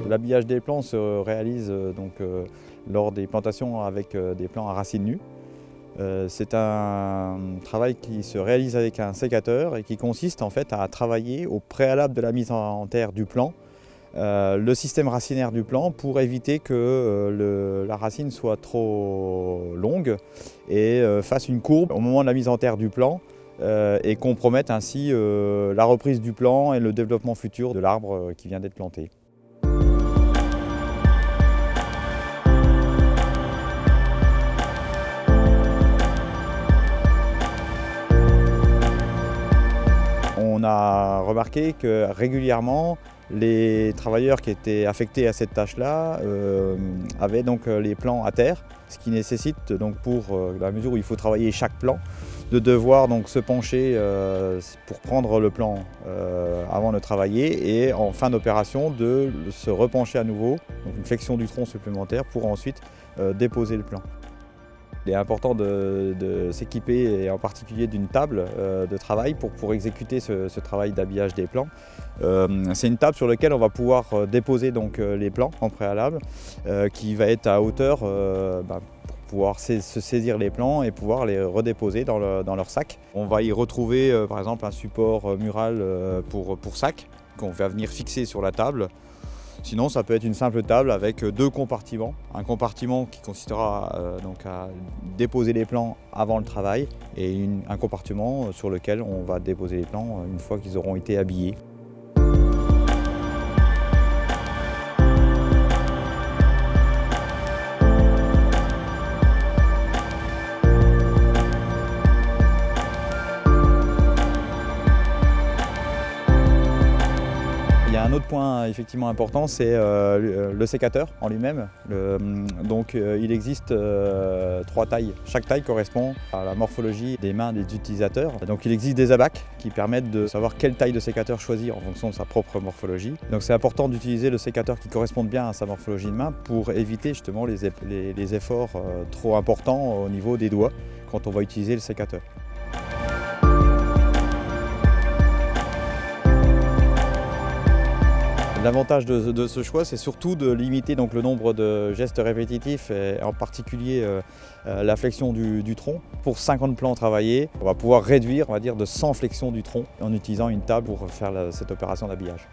L'habillage des plants se réalise lors des plantations avec des plants à racines nues. C'est un travail qui se réalise avec un sécateur et qui consiste en fait à travailler au préalable de la mise en terre du plant le système racinaire du plant pour éviter que la racine soit trop longue et fasse une courbe au moment de la mise en terre du plant et compromette ainsi la reprise du plant et le développement futur de l'arbre qui vient d'être planté. On a remarqué que régulièrement, les travailleurs qui étaient affectés à cette tâche-là avaient donc les plants à terre, ce qui nécessite donc pour la mesure où il faut travailler chaque plan, de devoir donc se pencher pour prendre le plan avant de travailler et en fin d'opération de se repencher à nouveau, donc une flexion du tronc supplémentaire pour ensuite déposer le plan. Il est important de s'équiper, et en particulier d'une table de travail pour exécuter ce travail d'habillage des plants. C'est une table sur laquelle on va pouvoir déposer donc, les plants en préalable, qui va être à hauteur pour pouvoir se saisir les plants et pouvoir les redéposer dans leur sac. On va y retrouver par exemple un support mural pour sac qu'on va venir fixer sur la table. Sinon, ça peut être une simple table avec deux compartiments. Un compartiment qui consistera donc à déposer les plants avant le travail et un compartiment sur lequel on va déposer les plants une fois qu'ils auront été habillés. Il y a un autre point effectivement important, c'est le sécateur en lui-même. Il existe 3 tailles. Chaque taille correspond à la morphologie des mains des utilisateurs. Donc il existe des abacs qui permettent de savoir quelle taille de sécateur choisir en fonction de sa propre morphologie. Donc c'est important d'utiliser le sécateur qui corresponde bien à sa morphologie de main pour éviter justement les efforts trop importants au niveau des doigts quand on va utiliser le sécateur. L'avantage de ce choix, c'est surtout de limiter donc, le nombre de gestes répétitifs et en particulier la flexion du tronc. Pour 50 plants travaillés, on va pouvoir réduire, on va dire, de 100 flexions du tronc en utilisant une table pour faire cette opération d'habillage.